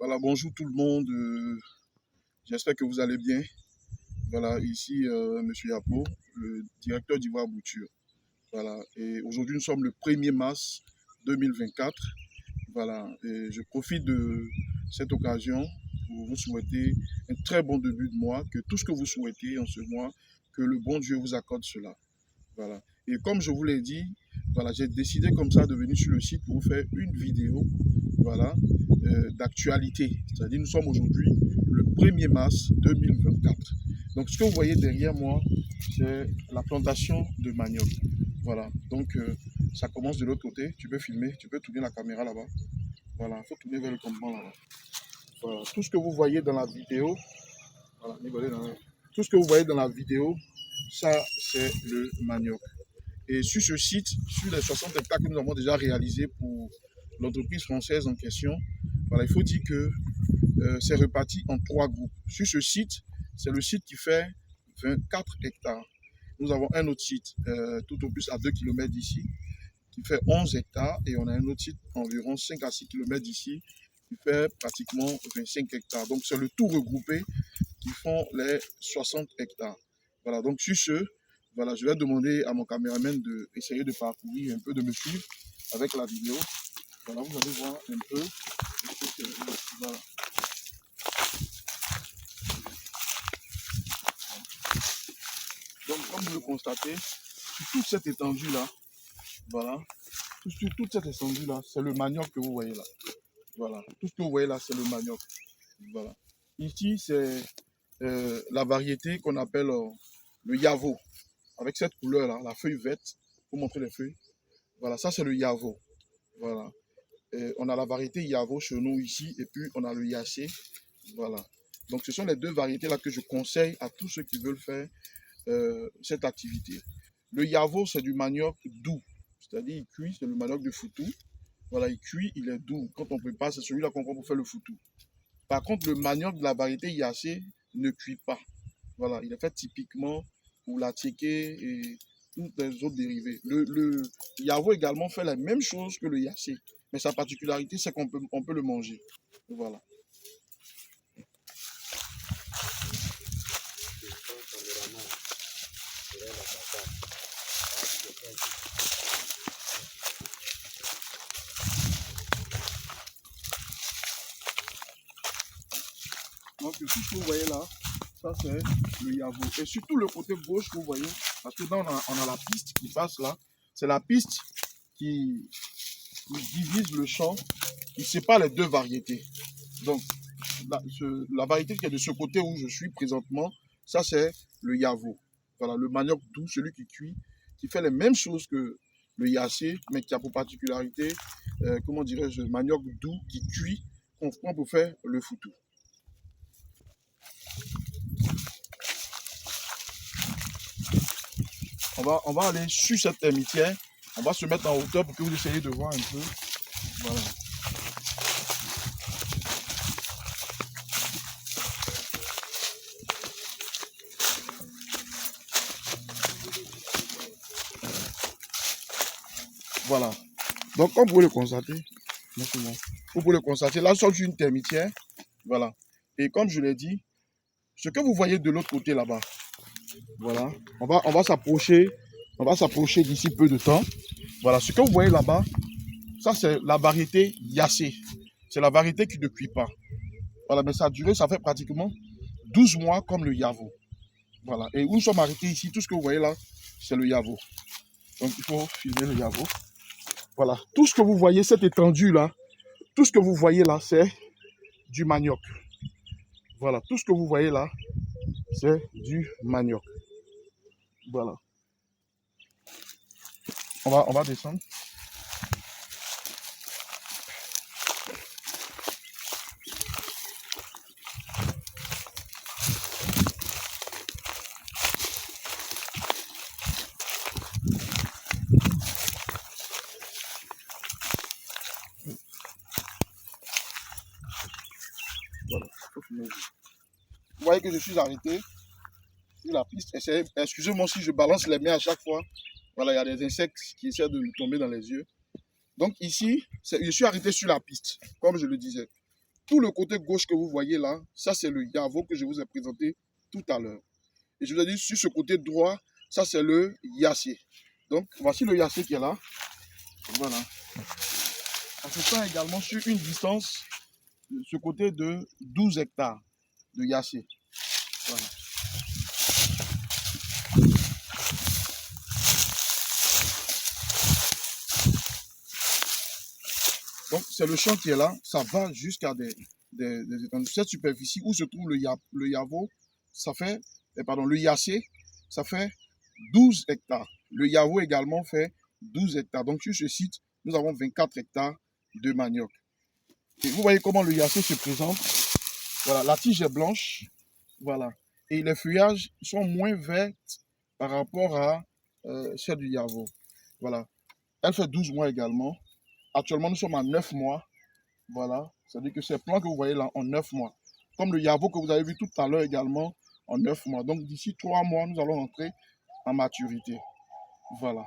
Voilà, bonjour tout le monde. J'espère que vous allez bien. Voilà, ici Monsieur Yapo, le directeur d'Ivoire Bouture. Voilà, et aujourd'hui nous sommes le 1er mars 2024. Voilà, et je profite de cette occasion pour vous souhaiter un très bon début de mois, que tout ce que vous souhaitez en ce mois, que le bon Dieu vous accorde cela. Voilà. Et comme je vous l'ai dit, voilà, j'ai décidé comme ça de venir sur le site pour vous faire une vidéo, voilà, d'actualité. C'est-à-dire nous sommes aujourd'hui le 1er mars 2024. Donc ce que vous voyez derrière moi, c'est la plantation de manioc. Voilà, donc ça commence de l'autre côté. Tu peux filmer, tu peux tourner la caméra là-bas. Voilà, il faut tourner vers le campement là-bas. Voilà. Tout ce que vous voyez dans la vidéo, voilà, tout ce que vous voyez dans la vidéo, ça c'est le manioc. Et sur ce site, sur les 60 hectares que nous avons déjà réalisés pour l'entreprise française en question, voilà, il faut dire que c'est reparti en 3 groupes. Sur ce site, c'est le site qui fait 24 hectares. Nous avons un autre site tout au plus à 2 km d'ici qui fait 11 hectares et on a un autre site environ 5 à 6 km d'ici qui fait pratiquement 25 hectares. Donc c'est le tout regroupé qui font les 60 hectares. Voilà, donc sur ce, voilà, je vais demander à mon caméraman d'essayer de parcourir un peu, de me suivre avec la vidéo. Voilà, vous allez voir un peu. Voilà. Donc, comme vous le constatez, sur toute cette étendue-là, voilà, sur toute cette étendue-là, c'est le manioc que vous voyez là. Voilà, tout ce que vous voyez là, c'est le manioc. Voilà. Ici, c'est la variété qu'on appelle le Yavo. Avec cette couleur-là, la feuille verte, pour montrer les feuilles. Voilà, ça c'est le Yavo. Voilà. Et on a la variété Yavo chez nous ici, et puis on a le Yassé. Voilà. Donc ce sont les deux variétés-là que je conseille à tous ceux qui veulent faire cette activité. Le Yavo, c'est du manioc doux. C'est-à-dire, il cuit, c'est le manioc de foutou. Voilà, il cuit, il est doux. Quand on prépare, c'est celui-là qu'on prend pour faire le foutou. Par contre, le manioc de la variété Yassé ne cuit pas. Voilà, il est fait typiquement pour la tchéké et toutes les autres dérivés. Le Yavo également fait la même chose que le Yassé, mais sa particularité, c'est qu'on peut le manger. Voilà. Donc, tout ce que vous voyez là, ça c'est le Yavo. Et surtout le côté gauche que vous voyez, parce que là on a la piste qui passe là. C'est la piste qui divise le champ, qui sépare les deux variétés. Donc, la variété qui est de ce côté où je suis présentement, ça c'est le Yavo. Voilà, le manioc doux, celui qui cuit, qui fait les mêmes choses que le Yassé, mais qui a pour particularité, comment dirais-je, le manioc doux qui cuit, qu'on prend pour faire le foutou. On va aller sur cette termitière, on va se mettre en hauteur pour que vous essayiez de voir un peu. Voilà. Voilà. Donc, comme vous pouvez le constater, vous pouvez le constater, là, nous sommes sur une termitière. Voilà. Et comme je l'ai dit, ce que vous voyez de l'autre côté là-bas, voilà, on va s'approcher d'ici peu de temps. Voilà, ce que vous voyez là-bas, ça c'est la variété Yassé. C'est la variété qui ne cuit pas. Voilà, mais ça a duré, ça fait pratiquement 12 mois comme le Yavo. Voilà, et où nous sommes arrêtés ici, tout ce que vous voyez là, c'est le Yavo. Donc il faut filmer le Yavo. Voilà, tout ce que vous voyez, cette étendue là, tout ce que vous voyez là, c'est du manioc. Voilà, tout ce que vous voyez là, c'est du manioc. Voilà. On va descendre. Voilà. Vous voyez que je suis arrêté sur la piste. Excusez-moi si je balance les mains à chaque fois. Voilà, il y a des insectes qui essaient de me tomber dans les yeux. Donc ici, je suis arrêté sur la piste, comme je le disais. tout le côté gauche que vous voyez là, ça c'est le Yavo que je vous ai présenté tout à l'heure. Et je vous ai dit, sur ce côté droit, ça c'est le Yassé. Donc, voici le Yassé qui est là. Voilà. Ça se tend également sur une distance, ce côté de 12 hectares de Yassé. Voilà. Donc, c'est le champ qui est là. Ça va jusqu'à cette superficie où se trouve le Yavo. Ça fait, le Yassé, ça fait 12 hectares. Le Yavo également fait 12 hectares. Donc, sur ce site, nous avons 24 hectares de manioc. Et vous voyez comment le Yassé se présente. Voilà, la tige est blanche. Voilà. Et les feuillages sont moins verts par rapport à celle du Yavo. Voilà. Elle fait 12 mois également. Actuellement, nous sommes à 9 mois. Voilà. C'est-à-dire que ces plants que vous voyez là, en 9 mois. Comme le Yavo que vous avez vu tout à l'heure également, en 9 mois. Donc, d'ici 3 mois, nous allons entrer en maturité. Voilà.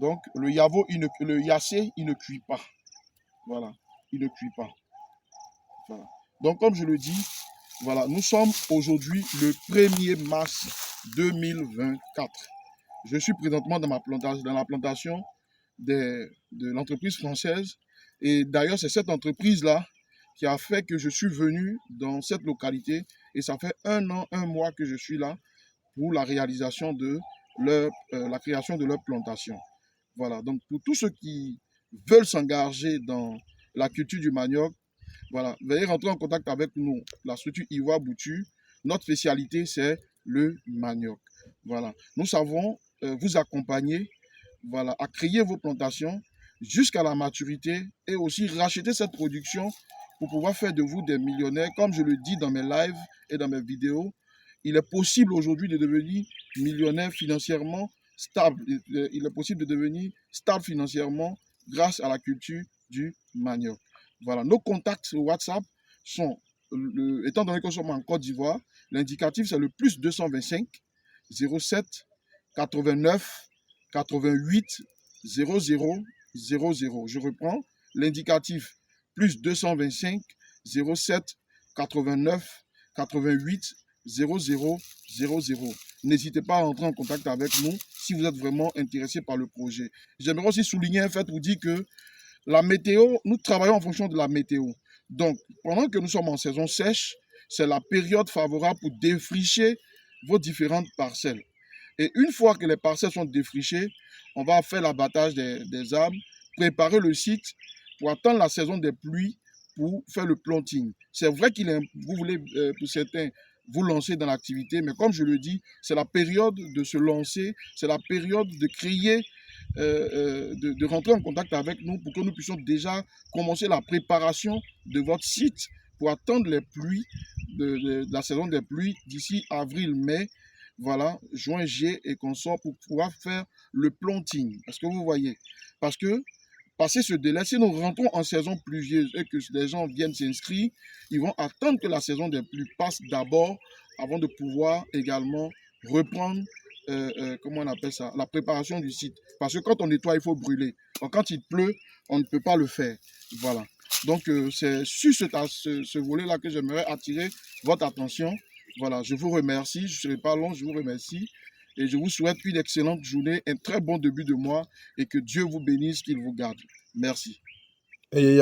Donc, le Yavo, le Yassé, il ne cuit pas. Voilà. Il ne cuit pas. Voilà. Donc, comme je le dis, voilà, nous sommes aujourd'hui le 1er mars 2024. Je suis présentement dans la plantation de l'entreprise française. Et d'ailleurs, c'est cette entreprise-là qui a fait que je suis venu dans cette localité. Et ça fait 1 an, 1 mois que je suis là pour la réalisation de la création de leur plantation. Voilà, donc pour tous ceux qui veulent s'engager dans la culture du manioc, voilà, veuillez rentrer en contact avec nous, la structure Ivoire Bouture. Notre spécialité, c'est le manioc. Voilà, nous savons vous accompagner, voilà, à créer vos plantations jusqu'à la maturité et aussi racheter cette production pour pouvoir faire de vous des millionnaires. Comme je le dis dans mes lives et dans mes vidéos, il est possible aujourd'hui de devenir millionnaire financièrement stable. Il est possible de devenir stable financièrement grâce à la culture du manioc. Voilà, nos contacts sur WhatsApp sont, étant donné que nous sommes en Côte d'Ivoire, l'indicatif c'est le plus 225 07 89 88 00 00. Je reprends, l'indicatif plus 225 07 89 88 00 00. N'hésitez pas à entrer en contact avec nous si vous êtes vraiment intéressé par le projet. J'aimerais aussi souligner un fait pour dire que la météo, nous travaillons en fonction de la météo. Donc, pendant que nous sommes en saison sèche, c'est la période favorable pour défricher vos différentes parcelles. Et une fois que les parcelles sont défrichées, on va faire l'abattage des arbres, préparer le site pour attendre la saison des pluies pour faire le planting. C'est vrai vous voulez, pour certains, vous lancer dans l'activité, mais comme je le dis, c'est la période de se lancer, c'est la période de créer, de rentrer en contact avec nous pour que nous puissions déjà commencer la préparation de votre site pour attendre les pluies, de la saison des pluies d'ici avril-mai. Voilà, juin, juillet et consorts pour pouvoir faire le planting. Est-ce que vous voyez? Parce que, passer ce délai, si nous rentrons en saison pluvieuse et que les gens viennent s'inscrire, ils vont attendre que la saison des pluies passe d'abord avant de pouvoir également reprendre, comment on appelle ça, la préparation du site. Parce que quand on nettoie, il faut brûler. Donc, quand il pleut, on ne peut pas le faire. Voilà. Donc, c'est sur ce volet-là que j'aimerais attirer votre attention. Voilà, je vous remercie, je ne serai pas long, je vous remercie et je vous souhaite une excellente journée, un très bon début de mois et que Dieu vous bénisse, qu'il vous garde. Merci. Et